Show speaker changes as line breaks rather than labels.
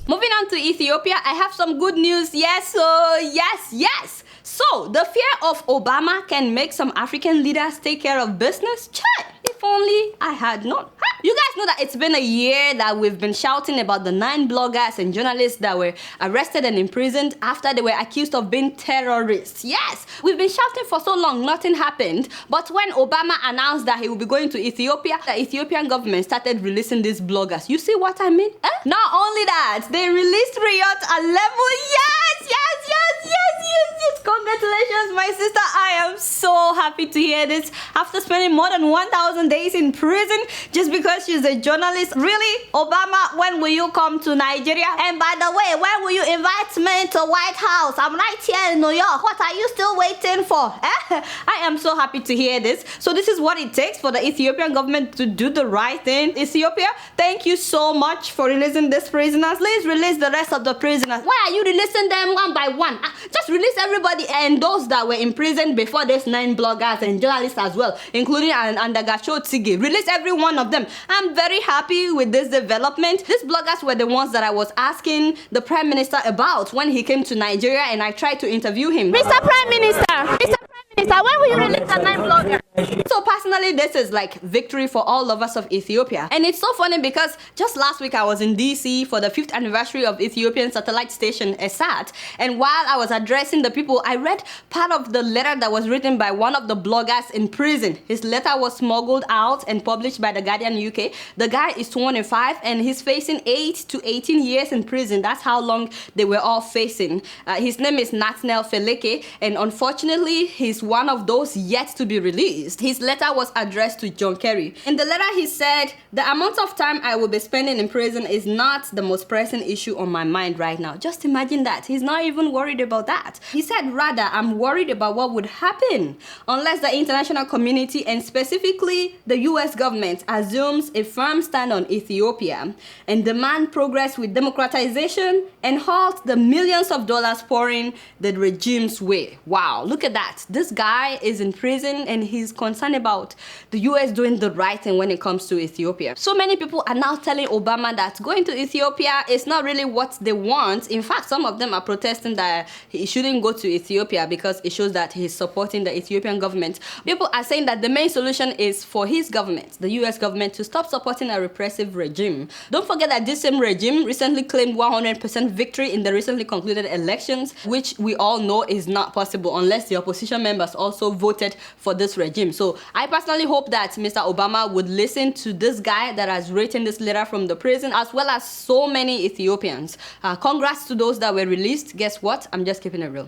Moving on to Ethiopia, I have some good news. Yes. So, the fear of Obama can make some African leaders take care of business? Chai, if only I had known. You guys know that it's been a year that we've been shouting about the 9 bloggers and journalists that were arrested and imprisoned after they were accused of being terrorists. Yes, we've been shouting for so long, nothing happened. But when Obama announced that he would be going to Ethiopia, the Ethiopian government started releasing these bloggers. You see what I mean? Not only that, they released Reyot Alemu. Yes. Congratulations, my sister. I am so happy to hear this. After spending more than 1,000 days in prison just because she's a journalist. Really? Obama, when will you come to Nigeria? And by the way, when will you invite me to White House? I'm right here in New York. What are you still waiting for? I am so happy to hear this. So this is what it takes for the Ethiopian government to do the right thing. Ethiopia, thank you so much for releasing these prisoners. Please release the rest of the prisoners. Why are you releasing them one by one? Just release everybody, and those that were imprisoned before these 9 bloggers and journalists as well, including Andagacho Tsigi. Release every one of them. I'm very happy with this development. These bloggers were the ones that I was asking the Prime Minister about when he came to Nigeria and I tried to interview him.
Mr. Prime Minister, when will you release the 9 bloggers?
So personally, this is like victory for all lovers of Ethiopia. And it's so funny because just last week I was in DC for the 5th anniversary of Ethiopian satellite station ESAT. And while I was addressing the people, I read part of the letter that was written by one of the bloggers in prison. His letter was smuggled out and published by the Guardian UK. The guy is 25 and he's facing 8 to 18 years in prison. That's how long they were all facing. His name is Nathaniel Feleke, and unfortunately, he's one of those yet to be released. His letter was addressed to John Kerry. In the letter, he said, "The amount of time I will be spending in prison is not the most pressing issue on my mind right now." Just imagine that. He's not even worried about that. He said, "Rather, I'm worried about what would happen unless the international community and specifically the US government assumes a firm stand on Ethiopia and demand progress with democratization and halt the millions of dollars pouring the regime's way." Wow, look at that. This guy is in prison and he's concerned about the US doing the right thing when it comes to Ethiopia. So many people are now telling Obama that going to Ethiopia is not really what they want. In fact, some of them are protesting that he shouldn't go to Ethiopia because it shows that he's supporting the Ethiopian government. People are saying that the main solution is for his government, the US government, to stop supporting a repressive regime. Don't forget that this same regime recently claimed 100% victory in the recently concluded elections, which we all know is not possible unless the opposition members also voted for this regime. So I personally hope that Mr. Obama would listen to this guy that has written this letter from the prison, as well as so many Ethiopians. Congrats to those that were released. Guess what? I'm just keeping it real.